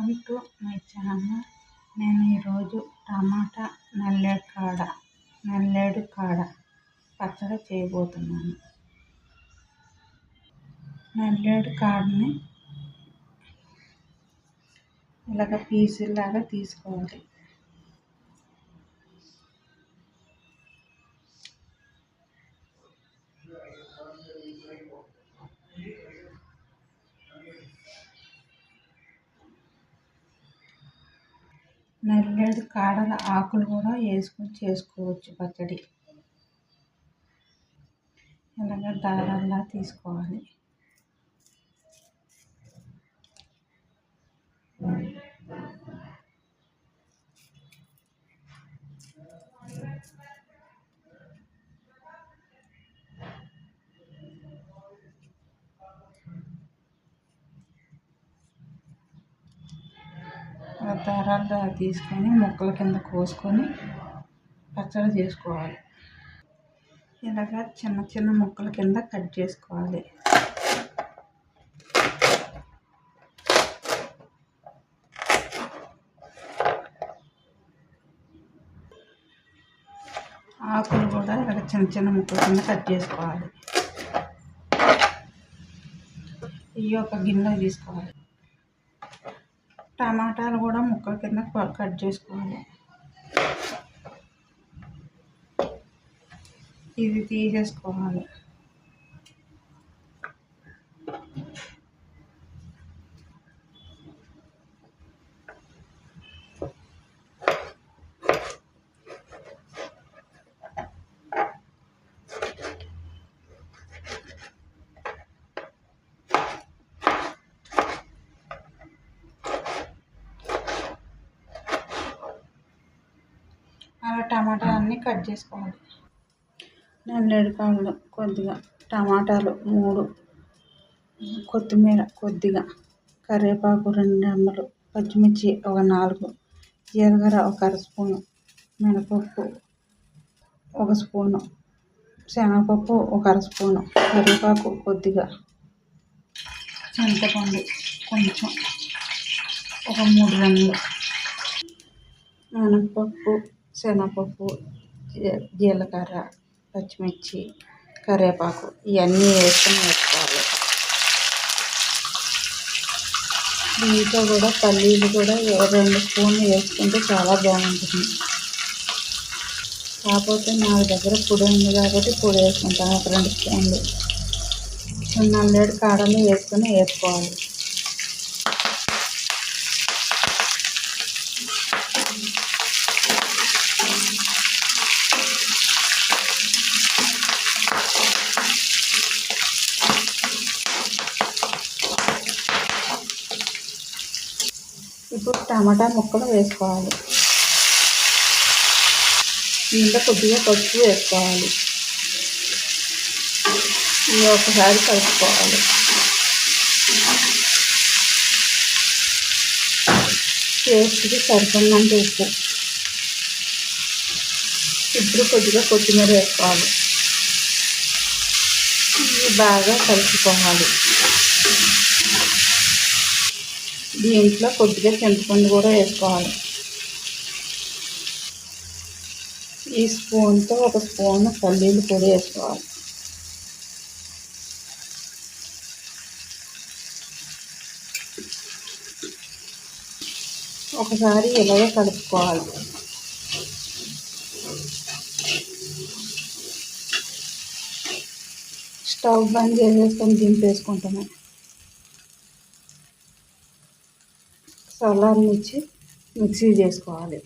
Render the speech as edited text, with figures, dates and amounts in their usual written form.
Welcome to my channel. నేను ఈరోజు టమాటా నల్లేడు కాడ పచ్చడి చేయబోతున్నాను. నల్లేడు కాడని ఇలాగ పీసులాగా తీసుకోవాలి. నల్లేడు కాడల ఆకులు కూడా వేసుకొని చేసుకోవచ్చు పచ్చడి. ఇలాగ దారాల్లా తీసుకోవాలి. దారాలు తీసుకొని ముక్కల కింద కోసుకొని పచ్చడి చేసుకోవాలి. ఇలాగ చిన్న చిన్న ముక్కల కింద కట్ చేసుకోవాలి. ఆకులు కూడా ఇలాగ చిన్న చిన్న ముక్కల కింద కట్ చేసుకోవాలి. ఇవి ఒక గిన్నె తీసుకోవాలి. టమాటాలు కూడా ముక్కల కింద కట్ చేసుకోవాలి. ఇది తీసేసుకోవాలి. అలా టమాటాలు అన్నీ కట్ చేసుకోవాలి. నల్లేడు కాడలు కొద్దిగా, టమాటాలు 3, కొత్తిమీర కొద్దిగా, కరివేపాకు 2 రెమ్మలు, పచ్చిమిర్చి ఒక 4, జీలకర్ర ఒక అర స్పూను, మినపప్పు ఒక స్పూను, శనగపప్పు ఒక అర స్పూను, కరివేపాకు కొద్దిగా, చింతపండు కొంచెం ఒక 3 రెమ్మలు, మినపప్పు, శనగపప్పు, జీలకర్ర, పచ్చిమిర్చి, కరివేపాకు ఇవన్నీ వేసుకోవాలి. దీంట్లో కూడా పల్లీలు కూడా 2 స్పూన్లు వేసుకుంటే చాలా బాగుంటుంది. కాకపోతే నా దగ్గర పొడి ఉంది కాబట్టి పొడి వేసుకుంటాను. ఒక 2 స్పూన్లు నల్లేడు కాడలు వేసుకోవాలి. ఇప్పుడు టమాటా ముక్కలు వేసుకోవాలి. దీంట్లో కొద్దిగా పసుపు వేసుకోవాలి. ఇది ఒకసారి కలుపుకోవాలి. టేస్ట్కి సరిపడినంత ఉప్పు. ఇప్పుడు కొద్దిగా కొత్తిమీర వేసుకోవాలి. ఇది బాగా కలుపుకోవాలి. దీంట్లో కొద్దిగా చింతపండు కూడా వేసుకోవాలి. ఈ స్పూన్తో ఒక స్పూన్ పల్లీలు పొడి వేసుకోవాలి. ఒకసారి ఇలాగే కలుపుకోవాలి. స్టవ్ బంద్ చేసేసుకొని దింపేసుకుంటాము. చల్లారనిచ్చి మిక్సీ చేసుకోవాలి.